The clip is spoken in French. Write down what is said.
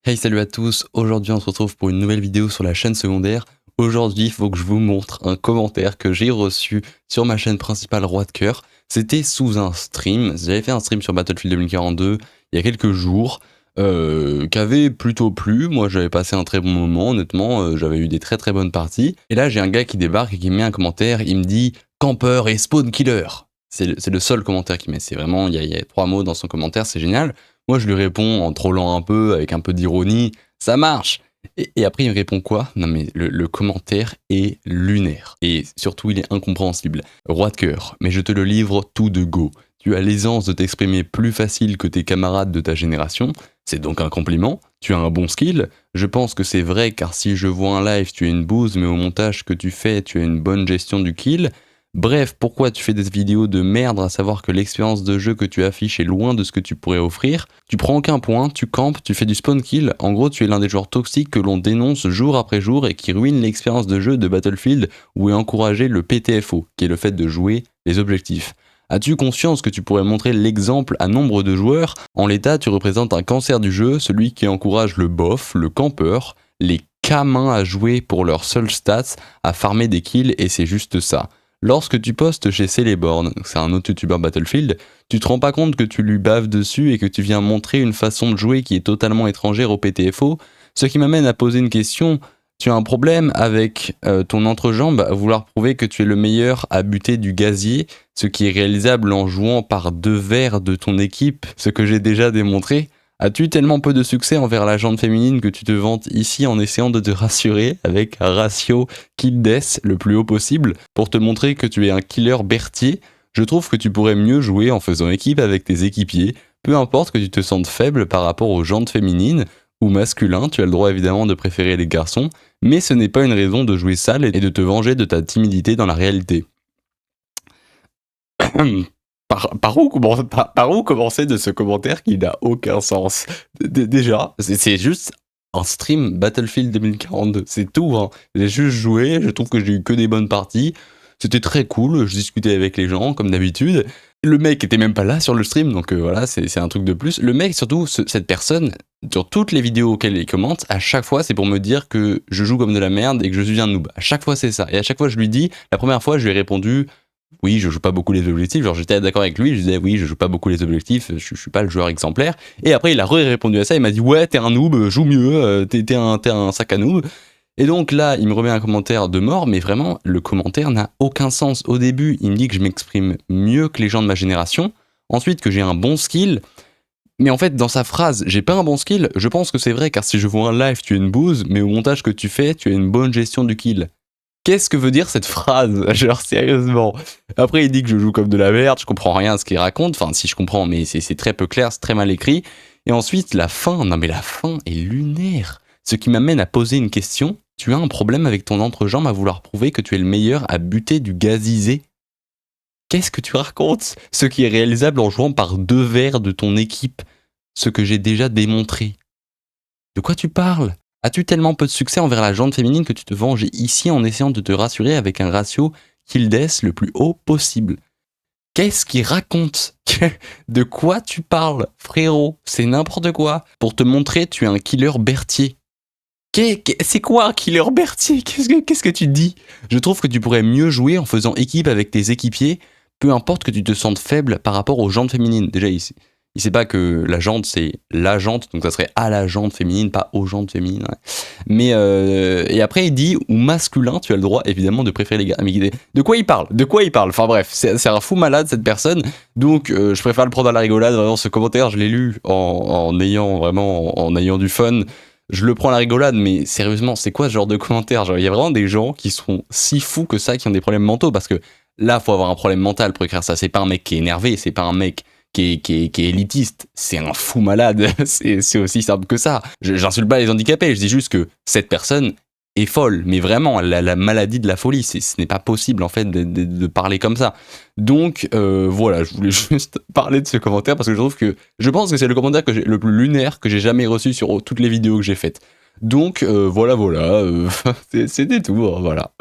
Hey, salut à tous, aujourd'hui on se retrouve pour une nouvelle vidéo sur la chaîne secondaire. Aujourd'hui, il faut que je vous montre un commentaire que j'ai reçu sur ma chaîne principale Roi de Cœur. C'était sous un stream, j'avais fait un stream sur Battlefield 2042 il y a quelques jours, qui avait plutôt plu. Moi j'avais passé un très bon moment, honnêtement, j'avais eu des très très bonnes parties. Et là j'ai un gars qui débarque et qui me met un commentaire, il me dit « Campeur et spawn killer ». C'est le seul commentaire qu'il met, c'est vraiment, il y a 3 mots dans son commentaire, c'est génial. Moi, je lui réponds en trollant un peu, avec un peu d'ironie, ça marche. Et après, il me répond quoi? Non, mais le commentaire est lunaire. Et surtout, il est incompréhensible. Roi de cœur, mais je te le livre tout de go. Tu as l'aisance de t'exprimer plus facile que tes camarades de ta génération. C'est donc un compliment. Tu as un bon skill. Je pense que c'est vrai, car si je vois un live, tu es une bouse, mais au montage que tu fais, tu as une bonne gestion du kill. Bref, pourquoi tu fais des vidéos de merde, à savoir que l'expérience de jeu que tu affiches est loin de ce que tu pourrais offrir. Tu prends aucun point, tu campes, tu fais du spawn kill. En gros, tu es l'un des joueurs toxiques que l'on dénonce jour après jour et qui ruine l'expérience de jeu de Battlefield où est encouragé le PTFO, qui est le fait de jouer les objectifs. As-tu conscience que tu pourrais montrer l'exemple à nombre de joueurs? En l'état, tu représentes un cancer du jeu, celui qui encourage le bof, le campeur, les camins à jouer pour leurs seuls stats, à farmer des kills, et c'est juste ça. Lorsque tu postes chez Celeborn, c'est un autre youtubeur Battlefield, tu te rends pas compte que tu lui baves dessus et que tu viens montrer une façon de jouer qui est totalement étrangère au PTFO, ce qui m'amène à poser une question. Tu as un problème avec ton entrejambe à vouloir prouver que tu es le meilleur à buter du gazier, ce qui est réalisable en jouant par 2 vers de ton équipe, ce que j'ai déjà démontré. As-tu tellement peu de succès envers la jante féminine que tu te vantes ici en essayant de te rassurer avec un ratio kill-death le plus haut possible pour te montrer que tu es un killer Berthier? Je trouve que tu pourrais mieux jouer en faisant équipe avec tes équipiers, peu importe que tu te sentes faible par rapport aux jantes féminines ou masculins, tu as le droit évidemment de préférer les garçons, mais ce n'est pas une raison de jouer sale et de te venger de ta timidité dans la réalité. Par où commencer de ce commentaire qui n'a aucun sens? Déjà, c'est juste un stream Battlefield 2042, c'est tout, hein. J'ai juste joué, je trouve que j'ai eu que des bonnes parties, c'était très cool, je discutais avec les gens comme d'habitude. Le mec était même pas là sur le stream, donc voilà, c'est un truc de plus. Le mec, surtout, cette personne, sur toutes les vidéos auxquelles il commente, à chaque fois, c'est pour me dire que je joue comme de la merde et que je suis un noob. À chaque fois, c'est ça. Et à chaque fois, je lui dis, la première fois, je lui ai répondu, oui, je joue pas beaucoup les objectifs. Genre, j'étais d'accord avec lui, je disais, oui, je joue pas beaucoup les objectifs, je suis pas le joueur exemplaire. Et après, il a répondu à ça, il m'a dit, ouais, t'es un noob, joue mieux, t'es un sac à noob. Et donc là, il me remet un commentaire de mort, mais vraiment, le commentaire n'a aucun sens. Au début, il me dit que je m'exprime mieux que les gens de ma génération. Ensuite, que j'ai un bon skill. Mais en fait, dans sa phrase, j'ai pas un bon skill, je pense que c'est vrai, car si je vois un live, tu es une bouse, mais au montage que tu fais, tu as une bonne gestion du kill. Qu'est-ce que veut dire cette phrase? Genre, sérieusement. Après, il dit que je joue comme de la merde, je comprends rien à ce qu'il raconte. Enfin, si je comprends, mais c'est très peu clair, c'est très mal écrit. Et ensuite, la fin. Non, mais la fin est lunaire. Ce qui m'amène à poser une question. Tu as un problème avec ton entrejambe à vouloir prouver que tu es le meilleur à buter du gazisé? Qu'est-ce que tu racontes? Ce qui est réalisable en jouant par 2 vers de ton équipe. Ce que j'ai déjà démontré. De quoi tu parles? As-tu tellement peu de succès envers la jante féminine que tu te venges ici en essayant de te rassurer avec un ratio kill-death le plus haut possible? Qu'est-ce qu'il raconte? De quoi tu parles, frérot? C'est n'importe quoi. Pour te montrer, tu es un killer Berthier. C'est quoi un killer Berthier? Qu'est-ce que tu dis? Je trouve que tu pourrais mieux jouer en faisant équipe avec tes équipiers, peu importe que tu te sentes faible par rapport aux jantes féminines. Déjà, il sait pas que la jante, c'est la jante, donc ça serait à la jante féminine, pas aux jantes féminines. Ouais. Mais, et après, il dit, ou masculin, tu as le droit, évidemment, de préférer les gars. Mais de quoi il parle? De quoi il parle? Enfin bref, c'est un fou malade, cette personne. Donc, je préfère le prendre à la rigolade. Vraiment, ce commentaire, je l'ai lu en ayant du fun. Je le prends à la rigolade, mais sérieusement, c'est quoi ce genre de commentaire? Genre, il y a vraiment des gens qui sont si fous que ça, qui ont des problèmes mentaux, parce que là, faut avoir un problème mental pour écrire ça. C'est pas un mec qui est énervé, c'est pas un mec qui est élitiste, c'est un fou malade, c'est aussi simple que ça. J'insulte pas les handicapés, je dis juste que cette personne est folle, mais vraiment, elle a la maladie de la folie, ce n'est pas possible en fait de parler comme ça. Donc voilà, je voulais juste parler de ce commentaire parce que je pense que c'est le commentaire le plus lunaire que j'ai jamais reçu sur toutes les vidéos que j'ai faites. Donc voilà, c'était tout, voilà.